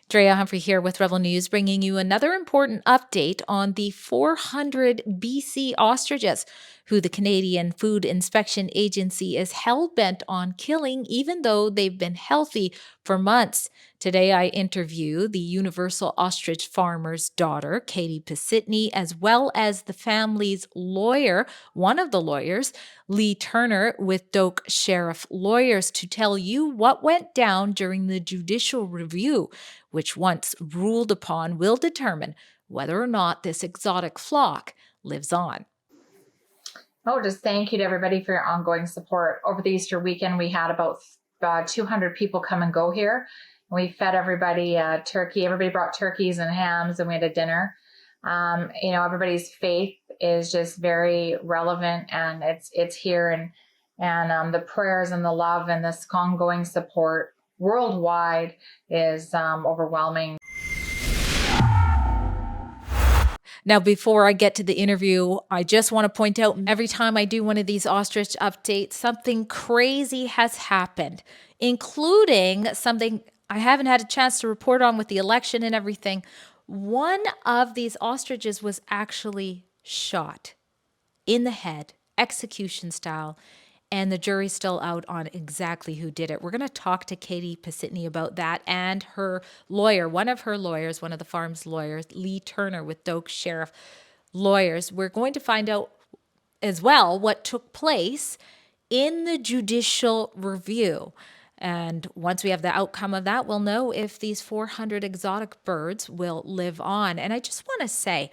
Drea Humphrey here with Rebel News, bringing you another important update on the 400 BC ostriches who the Canadian Food Inspection Agency is hell-bent on killing, even though they've been healthy for months. Today, I interview the Universal Ostrich farmer's daughter, Katie Pisitny, as well as the family's lawyer, one of the lawyers, Lee Turner, with Doak Sheriff Lawyers, to tell you what went down during the judicial review, which once ruled upon will determine whether or not this exotic flock lives on. Oh, just thank you to everybody for your ongoing support. Over the Easter weekend, we had about 200 people come and go here. We fed everybody turkey. Everybody brought turkeys and hams, and we had a dinner. Everybody's faith is just very relevant, and it's here, and the prayers and the love and this ongoing support worldwide is overwhelming. Now, before I get to the interview, I just want to point out every time I do one of these ostrich updates, something crazy has happened, including something I haven't had a chance to report on with the election and everything. One of these ostriches was actually shot in the head, execution style, and the jury's still out on exactly who did it. We're going to talk to Katie Pisitny about that and her lawyer, one of her lawyers, one of the farm's lawyers, Lee Turner with Doak Sheriff Lawyers. We're going to find out as well what took place in the judicial review. And once we have the outcome of that, we'll know if these 400 exotic birds will live on. And I just want to say,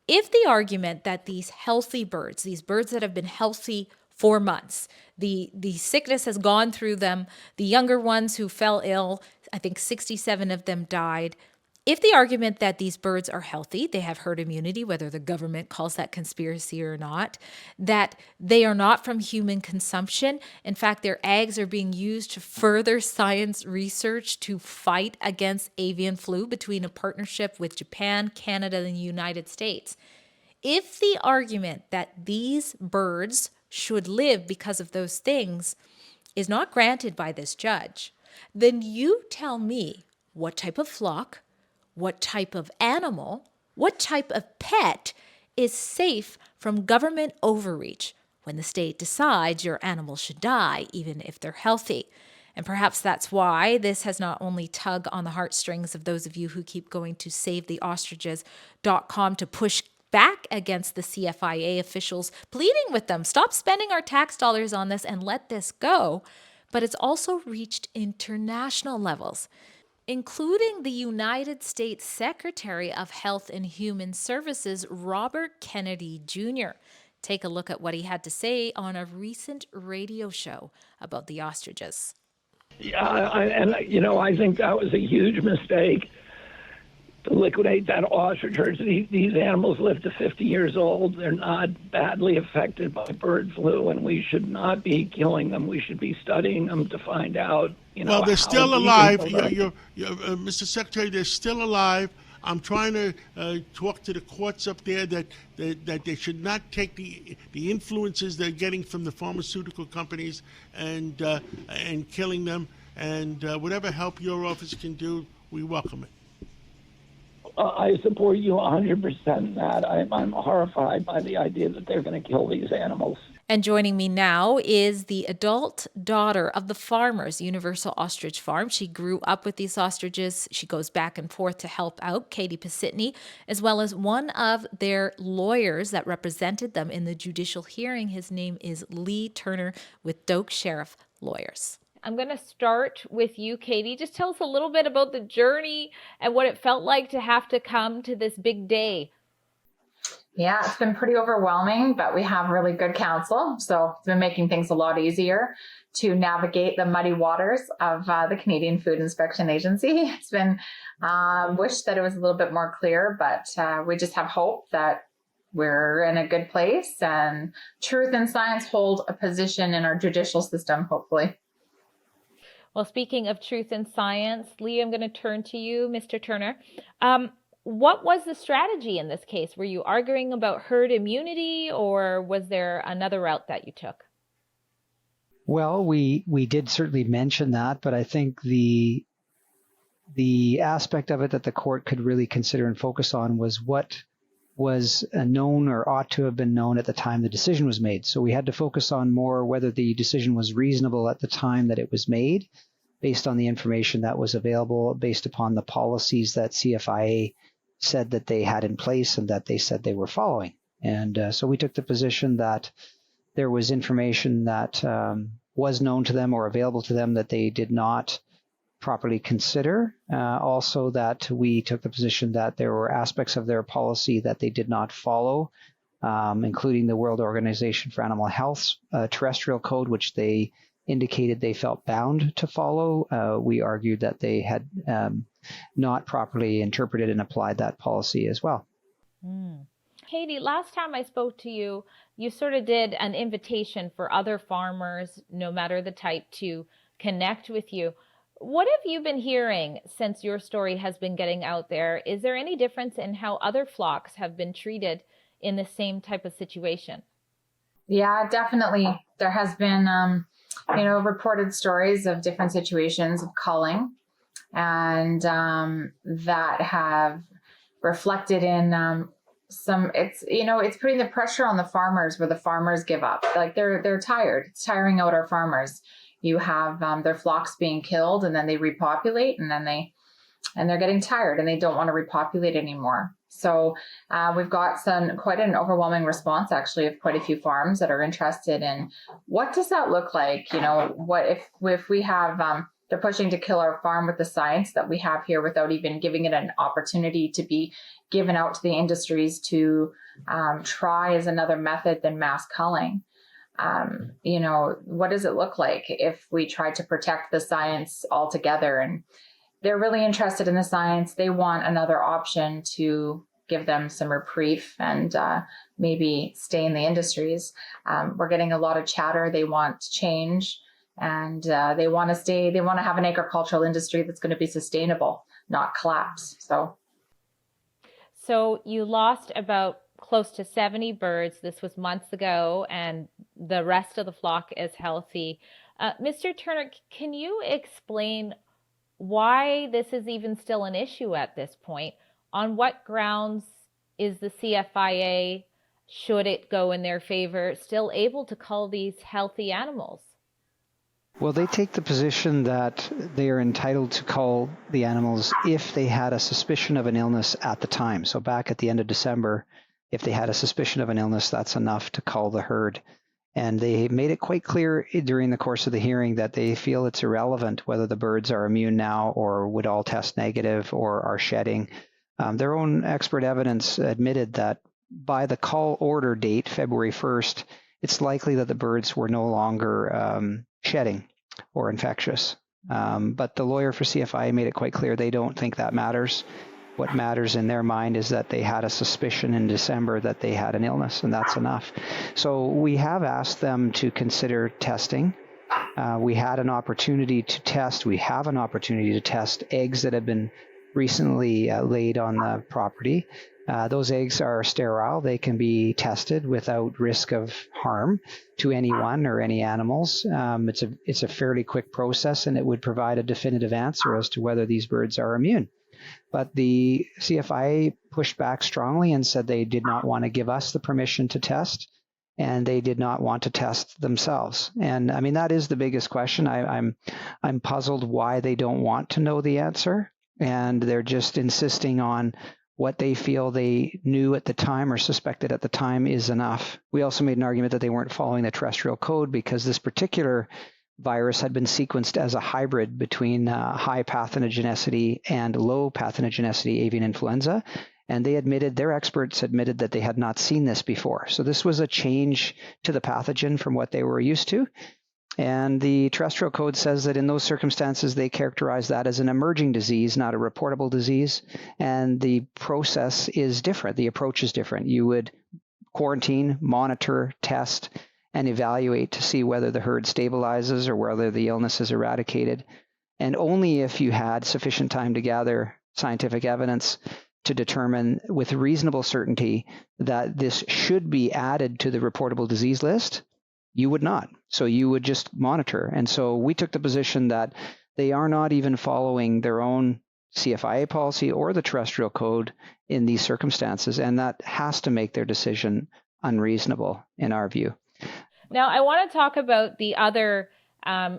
if the argument that these healthy birds, these birds that have been healthy for months, the sickness has gone through them, the younger ones who fell ill, I think 67 of them died. If the argument that these birds are healthy, they have herd immunity, whether the government calls that conspiracy or not, that they are not from human consumption. In fact, their eggs are being used to further science research to fight against avian flu between a partnership with Japan, Canada, and the United States. If the argument that these birds should live because of those things is not granted by this judge, then you tell me what type of flock, what type of animal, what type of pet is safe from government overreach when the state decides your animal should die, even if they're healthy. And perhaps that's why this has not only tugged on the heartstrings of those of you who keep going to SaveTheOstriches.com to push back against the CFIA officials, pleading with them, stop spending our tax dollars on this and let this go. But it's also reached international levels, including the United States Secretary of Health and Human Services, Robert Kennedy Jr. Take a look at what he had to say on a recent radio show about the ostriches. Yeah, I think that was a huge mistake to liquidate that ostrich herd. These animals live to 50 years old. They're not badly affected by bird flu, and we should not be killing them. We should be studying them to find out. Well, they're still alive. Mr. Secretary, they're still alive. I'm trying to talk to the courts up there that they should not take the influences they're getting from the pharmaceutical companies and killing them. And whatever help your office can do, we welcome it. I support you 100% in that. I'm horrified by the idea that they're going to kill these animals. And joining me now is the adult daughter of the farmers, Universal Ostrich Farm. She grew up with these ostriches. She goes back and forth to help out, Katie Pisitny, as well as one of their lawyers that represented them in the judicial hearing. His name is Lee Turner with Doak Sheriff Lawyers. I'm going to start with you, Katie. Just tell us a little bit about the journey and what it felt like to have to come to this big day. Yeah, it's been pretty overwhelming, but we have really good counsel. So it's been making things a lot easier to navigate the muddy waters of the Canadian Food Inspection Agency. It's been wish that it was a little bit more clear, but we just have hope that we're in a good place and truth and science hold a position in our judicial system, hopefully. Well, speaking of truth and science, Lee, I'm going to turn to you, Mr. Turner. What was the strategy in this case? Were you arguing about herd immunity, or was there another route that you took? Well, we did certainly mention that, but I think the the aspect of it that the court could really consider and focus on was what was known or ought to have been known at the time the decision was made. So we had to focus on more whether the decision was reasonable at the time that it was made, based on the information that was available, based upon the policies that CFIA said that they had in place and that they said they were following. And so we took the position that there was information that was known to them or available to them that they did not properly consider. Also, that we took the position that there were aspects of their policy that they did not follow, including the World Organization for Animal Health's terrestrial code, which they indicated they felt bound to follow. We argued that they had not properly interpreted and applied that policy as well. Katie, last time I spoke to you, you sort of did an invitation for other farmers, no matter the type, to connect with you. What have you been hearing since your story has been getting out there? Is there any difference in how other flocks have been treated in the same type of situation? Yeah, definitely. There has been, reported stories of different situations of culling, and that have reflected in it's putting the pressure on the farmers, where the farmers give up. Like they're tired. It's tiring out our farmers. You have their flocks being killed, and then they repopulate, and they're getting tired, and they don't want to repopulate anymore. So we've got quite an overwhelming response, actually, of quite a few farms that are interested in what does that look like? What if we have they're pushing to kill our farm with the science that we have here without even giving it an opportunity to be given out to the industries to try as another method than mass culling. What does it look like if we try to protect the science altogether? And they're really interested in the science. They want another option to give them some reprieve and maybe stay in the industries. We're getting a lot of chatter. They want change, and they want to stay. They want to have an agricultural industry that's going to be sustainable, not collapse. So you lost about close to 70 birds. This was months ago, and the rest of the flock is healthy. Mr. Turner, can you explain why this is even still an issue at this point? On what grounds is the CFIA, should it go in their favor, still able to cull these healthy animals? Well, they take the position that they are entitled to cull the animals if they had a suspicion of an illness at the time. So back at the end of December, if they had a suspicion of an illness, that's enough to cull the herd. And they made it quite clear during the course of the hearing that they feel it's irrelevant whether the birds are immune now or would all test negative or are shedding. Their own expert evidence admitted that by the cull order date, February 1st, it's likely that the birds were no longer shedding or infectious. But the lawyer for CFIA made it quite clear they don't think that matters. What matters in their mind is that they had a suspicion in December that they had an illness, and that's enough. So we have asked them to consider testing. We had an opportunity to test. We have an opportunity to test eggs that have been recently laid on the property. Those eggs are sterile. They can be tested without risk of harm to anyone or any animals. It's a fairly quick process, and it would provide a definitive answer as to whether these birds are immune. But the CFIA pushed back strongly and said they did not want to give us the permission to test, and they did not want to test themselves. And I mean, that is the biggest question. I'm puzzled why they don't want to know the answer, and they're just insisting on what they feel they knew at the time or suspected at the time is enough. We also made an argument that they weren't following the terrestrial code because this particular virus had been sequenced as a hybrid between high pathogenicity and low pathogenicity avian influenza. And their experts admitted that they had not seen this before. So this was a change to the pathogen from what they were used to. And the terrestrial code says that in those circumstances, they characterize that as an emerging disease, not a reportable disease. And the process is different. The approach is different. You would quarantine, monitor, test, and evaluate to see whether the herd stabilizes or whether the illness is eradicated. And only if you had sufficient time to gather scientific evidence to determine with reasonable certainty that this should be added to the reportable disease list, you would not. So you would just monitor. And so we took the position that they are not even following their own CFIA policy or the terrestrial code in these circumstances, and that has to make their decision unreasonable in our view. Now, I want to talk about the other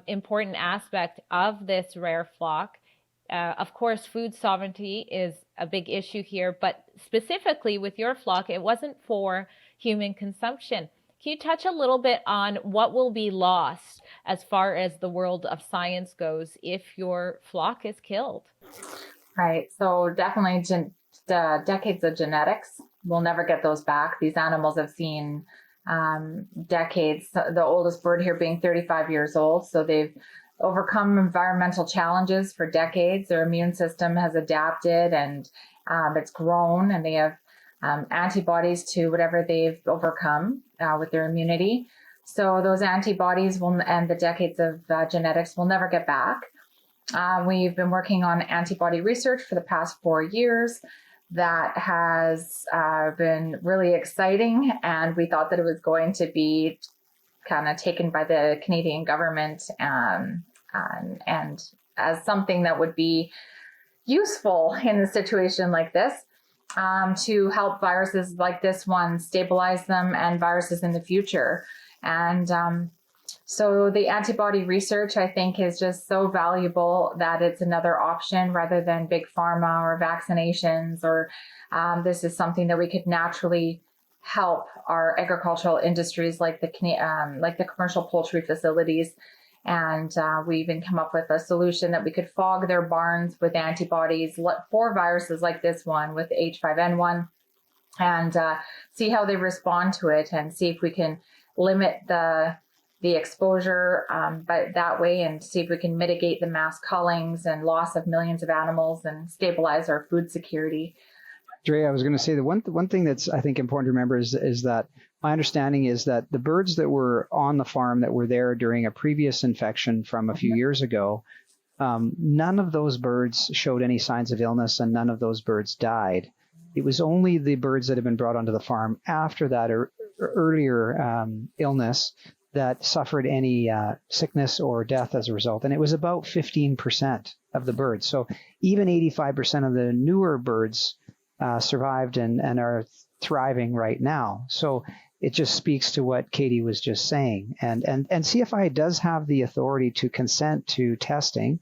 important aspect of this rare flock. Of course, food sovereignty is a big issue here, but specifically with your flock, it wasn't for human consumption. Can you touch a little bit on what will be lost as far as the world of science goes if your flock is killed? Right. So definitely decades of genetics. We'll never get those back. These animals have seen decades, the oldest bird here being 35 years old. So they've overcome environmental challenges for decades. Their immune system has adapted and it's grown, and they have antibodies to whatever they've overcome with their immunity. So those antibodies will, and the decades of genetics will never get back. We've been working on antibody research for the past 4 years. That has been really exciting, and we thought that it was going to be kind of taken by the Canadian government and as something that would be useful in a situation like this, to help viruses like this one stabilize them and viruses in the future. And so the antibody research, I think, is just so valuable that it's another option rather than big pharma or vaccinations, or this is something that we could naturally help our agricultural industries like the commercial poultry facilities. And we even come up with a solution that we could fog their barns with antibodies for viruses like this one with H5N1 and see how they respond to it, and see if we can limit the exposure but that way, and see if we can mitigate the mass cullings and loss of millions of animals and stabilize our food security. Dre, I was going to say the one thing that's, I think, important to remember is that my understanding is that the birds that were on the farm that were there during a previous infection from a few years ago, none of those birds showed any signs of illness, and none of those birds died. It was only the birds that had been brought onto the farm after that earlier illness that suffered any sickness or death as a result. And it was about 15% of the birds. So even 85% of the newer birds survived and are thriving right now. So it just speaks to what Katie was just saying. And CFI does have the authority to consent to testing,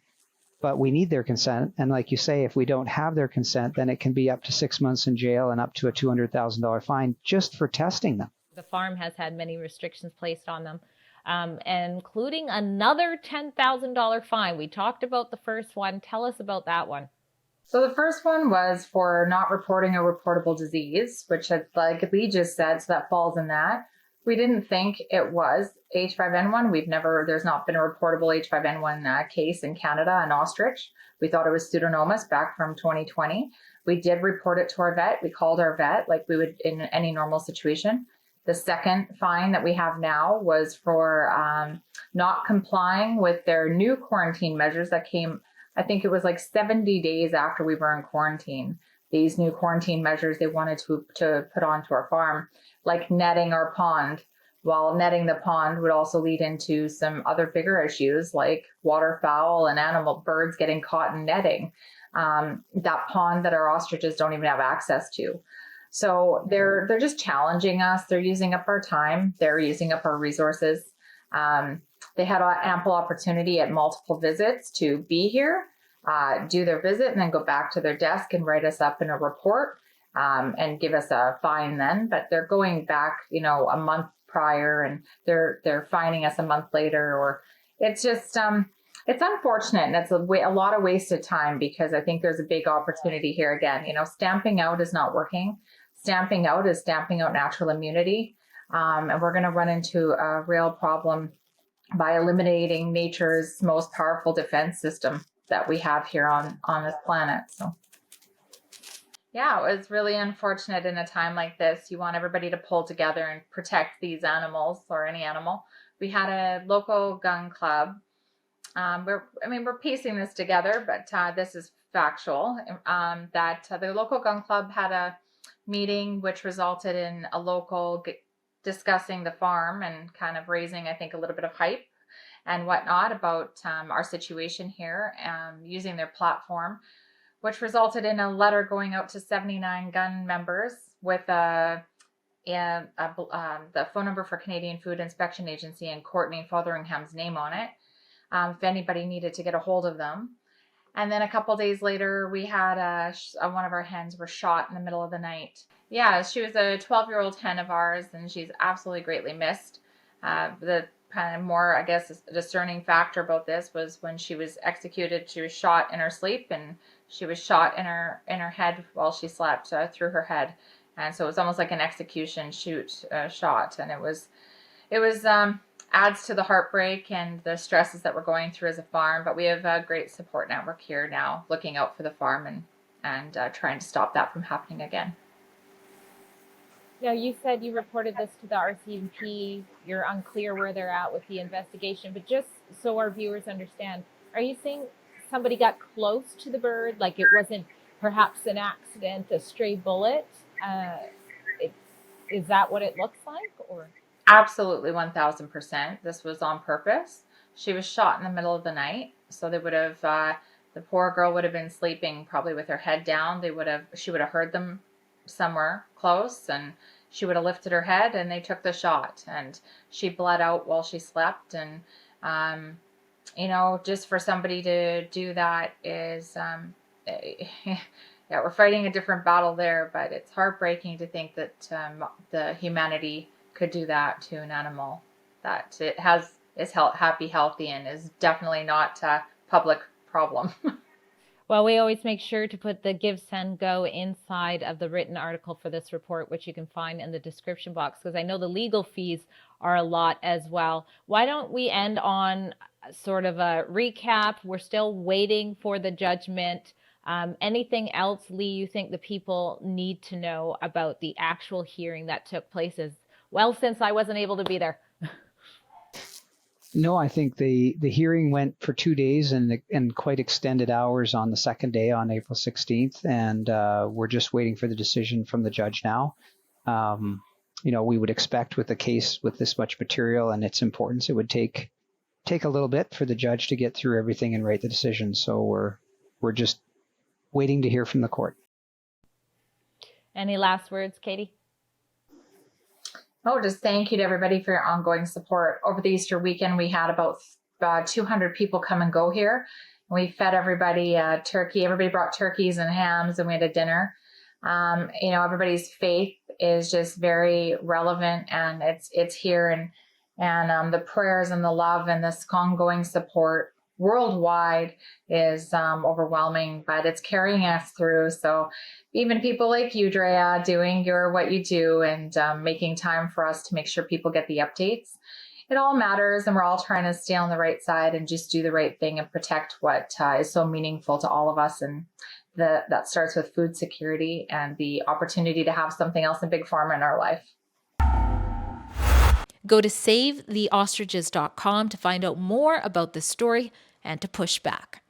but we need their consent. And like you say, if we don't have their consent, then it can be up to 6 months in jail and up to a $200,000 fine just for testing them. The farm has had many restrictions placed on them, including another $10,000 fine. We talked about the first one. Tell us about that one. So the first one was for not reporting a reportable disease, which, like Lee just said, so that falls in that. We didn't think it was H5N1. There's not been a reportable H5N1 case in Canada, an ostrich. We thought it was Pseudomonas back from 2020. We did report it to our vet. We called our vet like we would in any normal situation. The second fine that we have now was for not complying with their new quarantine measures that came, I think it was like 70 days after we were in quarantine. These new quarantine measures they wanted to put onto our farm, like netting our pond. While netting the pond would also lead into some other bigger issues like waterfowl and animal birds getting caught in netting. That pond that our ostriches don't even have access to. So they're just challenging us. They're using up our time. They're using up our resources. They had ample opportunity at multiple visits to be here, do their visit, and then go back to their desk and write us up in a report and give us a fine then. But they're going back, a month prior, and they're fining us a month later. Or it's just it's unfortunate, and it's a lot of wasted time, because I think there's a big opportunity here again. Stamping out is not working. Stamping out is stamping out natural immunity, and we're going to run into a real problem by eliminating nature's most powerful defense system that we have here on this planet. So yeah, it was really unfortunate in a time like this. You want everybody to pull together and protect these animals, or any animal. We had a local gun club. We're piecing this together, but this is factual, that the local gun club had a meeting which resulted in a local discussing the farm and kind of raising, I think, a little bit of hype and whatnot about our situation here, using their platform. which resulted in a letter going out to 79 gun members with the phone number for Canadian Food Inspection Agency and Courtney Fotheringham's name on it, if anybody needed to get a hold of them. And then a couple days later, we had one of our hens were shot in the middle of the night. Yeah, she was a 12-year-old hen of ours, and she's absolutely greatly missed. The kind of more, I guess, discerning factor about this was when she was executed. She was shot in her sleep, and she was shot in her head while she slept, through her head, and so it was almost like an execution shot, and it was adds to the heartbreak and the stresses that we're going through as a farm. But we have a great support network here now, looking out for the farm and trying to stop that from happening again. Now, you said you reported this to the RCMP. You're unclear where they're at with the investigation, but just so our viewers understand, are you saying somebody got close to the bird, like it wasn't perhaps an accident, a stray bullet? Is that what it looks like, or? Absolutely, 1000%. This was on purpose. She was shot in the middle of the night, so they would have the poor girl would have been sleeping probably with her head down. She would have heard them somewhere close, and she would have lifted her head, and they took the shot, and she bled out while she slept. And just for somebody to do that is yeah, we're fighting a different battle there, but it's heartbreaking to think that the humanity could do that to an animal that is happy, healthy, and is definitely not a public problem. Well, we always make sure to put the Give, Send, Go inside of the written article for this report, which you can find in the description box, because I know the legal fees are a lot as well. Why don't we end on sort of a recap? We're still waiting for the judgment. Anything else, Lee, you think the people need to know about the actual hearing that took place as well, since I wasn't able to be there? No, I think the hearing went for 2 days and quite extended hours on the second day on April 16th. And we're just waiting for the decision from the judge now. We would expect with a case with this much material and its importance, it would take a little bit for the judge to get through everything and write the decision. So we're just waiting to hear from the court. Any last words, Katie? Oh, just thank you to everybody for your ongoing support. Over the Easter weekend, we had about 200 people come and go here. We fed everybody turkey. Everybody brought turkeys and hams, and we had a dinner. Everybody's faith is just very relevant, and it's here, and the prayers and the love and this ongoing support worldwide is overwhelming, but it's carrying us through. So even people like you, Drea, doing what you do and making time for us to make sure people get the updates. It all matters, and we're all trying to stay on the right side and just do the right thing and protect what is so meaningful to all of us. And that starts with food security and the opportunity to have something else in big pharma in our life. Go to savetheostriches.com to find out more about this story and to push back.